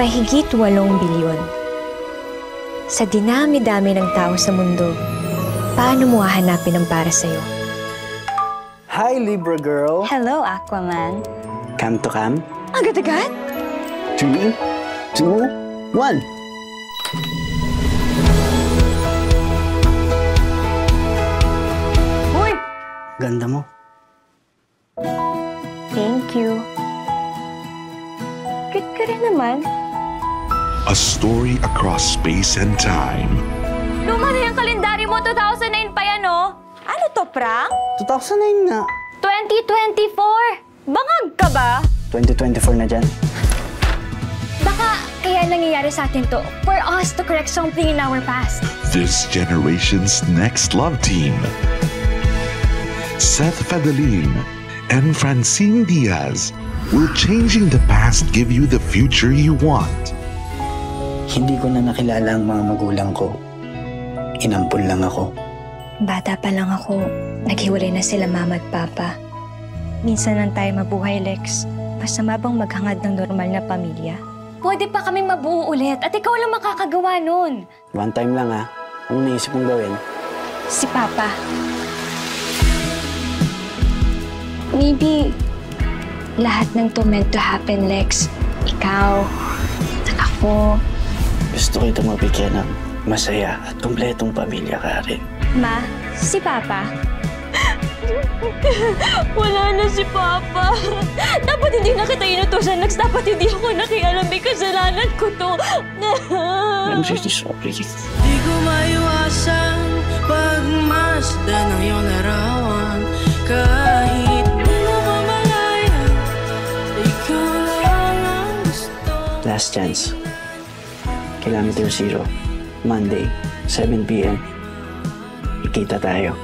mahigit 8 bilyon. Sa dinami-dami ng tao sa mundo, paano mo hahanapin ang para sa'yo? Hi, Libra girl. Hello, Aquaman. Come to come? Agad-agad? 3, 2, 1. Uy! Ganda mo. Thank you. Cute ka rin naman. A story across space and time. Luma na yung kalendaryo mo, 2009 pa yan, oh. Ano to, prank? 2009 nga. 2024! Bangag ka ba? 2024 na dyan. Baka kaya nangyayari sa atin to for us to correct something in our past. This generation's next love team. Seth Fadalin and Francine Diaz will changing the past give you the future you want. Hindi ko na nakilala ang mga magulang ko. Inampun lang ako. Bata pa lang ako, naghiwalay na sila mama at papa. Minsan lang tayo mabuhay, Lex. Masama bang maghangad ng normal na pamilya? Pwede pa kaming mabuo ulit at ikaw lang makakagawa nun. One time lang ha. Anong naisip mong gawin? Si Papa. Maybe lahat ng to meant to happen, Lex. Ikaw, at ako. Gusto kita mabigyan ng masaya at kumpletong pamilya ka rin. Ma, si Papa. Wala na si Papa. Dapat hindi na kita inutusan, Lex. Dapat hindi ako nakialam. May kasalanan ko to. I'm really sorry. Di ko maiwasan pagmasdan ng iyong larawan. Kahit di mo mamalayan, ikaw lang ang gusto. Last chance. Kilometer 0. Monday, 7 p.m. Ikita tayo.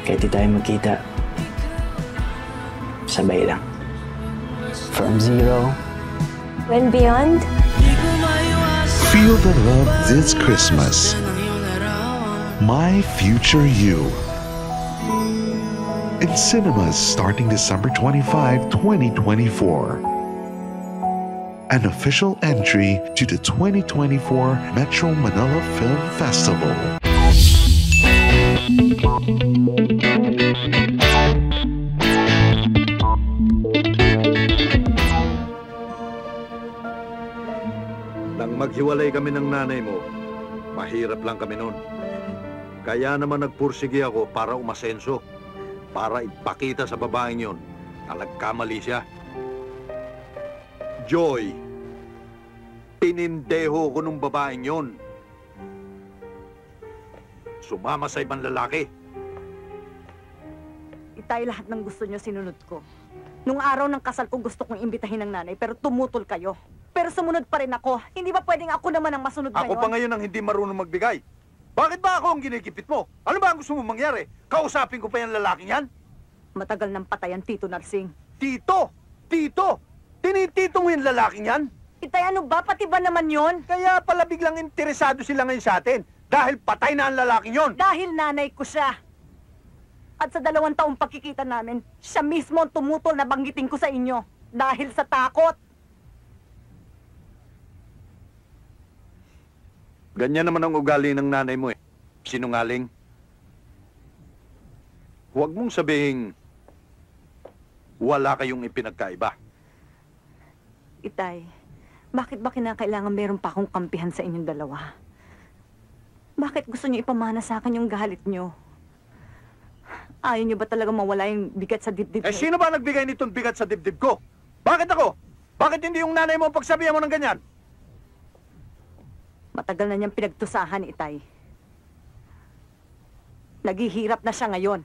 Kahit di tayo magkita, sabay lang. From 0. When beyond? Feel the love this Christmas. My Future You. In cinemas starting December 25, 2024. An official entry to the 2024 Metro Manila Film Festival. Nang maghiwalay kami ng nanay mo, mahirap lang kami noon. Kaya naman nagpursige ako para umasenso, para ipakita sa babaeng yon na nagkamali siya. Joy, pinindeho ko nung babaeng yon. Sumama sa ibang lalaki. Itay, lahat ng gusto niyo sinunod ko. Nung araw ng kasal ko gusto kong imbitahin ng nanay pero tumutol kayo. Pero sumunod pa rin ako. Hindi ba pwedeng ako naman ang masunod ngayon? Ako pa ngayon ang hindi marunong magbigay. Bakit ba ako ang ginikipit mo? Ano ba ang gusto mong mangyari? Kausapin ko pa yung lalaking yan? Matagal nang patay ang Tito Narsing. Tito! Tito! Tinitito mo yung lalaking yan? Itay, ano ba? Pati ba naman yon? Kaya pala biglang interesado sila ngayon sa atin. Dahil patay na ang lalaking yon. Dahil nanay ko siya. At sa 2 taong pagkikita namin, siya mismo ang tumutol na banggitin ko sa inyo. Dahil sa takot. Ganyan naman ang ugali ng nanay mo eh. Sinungaling. Huwag mong sabihin wala kayong ipinagkaiba. Itay, bakit ba kinakailangan meron pa akong kampihan sa inyong dalawa? Bakit gusto niyo ipamana sa akin yung galit niyo? Ayaw niyo ba talaga mawala yung bigat sa dibdib? Eh, sino ba nagbigay nitong bigat sa dibdib ko? Bakit ako? Bakit hindi yung nanay mo pagsabihan mo ng ganyan? Matagal na niyang pinagtusahan, Itay. Naghihirap na siya ngayon.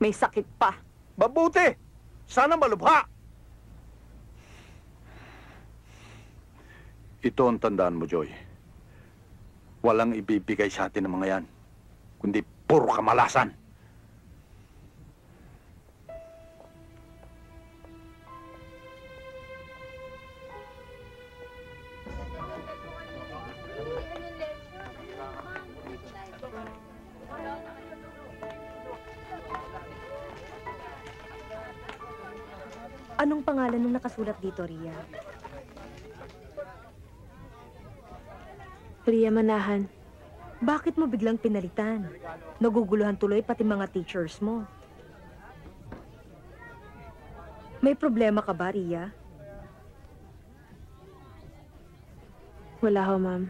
May sakit pa. Mabuti! Sana malubha! Ito ang tandaan mo, Joy. Walang ibibigay sa atin ng mga yan, kundi puro kamalasan. Anong pangalan nung nakasulat dito, Ria? Ria Manahan. Bakit mo biglang pinalitan? Naguguluhan tuloy pati mga teachers mo. May problema ka ba, Ria? Wala ho, ma'am.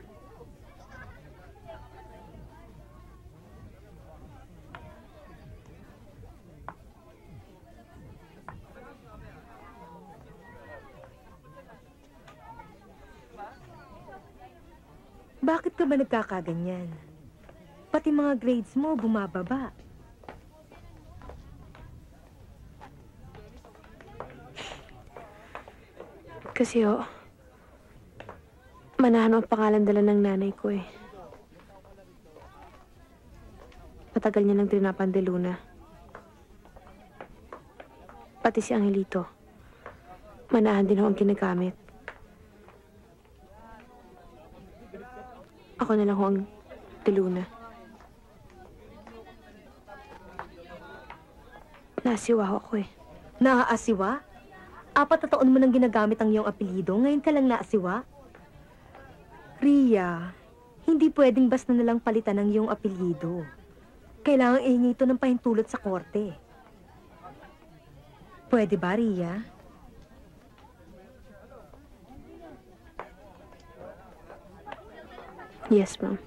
Bakit ka ba nagkakaganyan? Pati mga grades mo bumababa. Kasi ho, Manahan ang pangalan dala ng nanay ko eh. Matagal niya nang trinapan de Luna. Pati si Angelito. Manahan din ho ang ginagamit. Ako na lang ho ang de Luna. Nasiwa ho ako eh. Naaasiwa? 4 na taon mo nang ginagamit ang iyong apelyido, ngayon ka lang naasiwa? Ria, hindi pwedeng basta nalang palitan ang iyong apelyido. Kailangang ihingi ito ng pahintulot sa korte. Pwede ba, Ria? Yes, ma'am.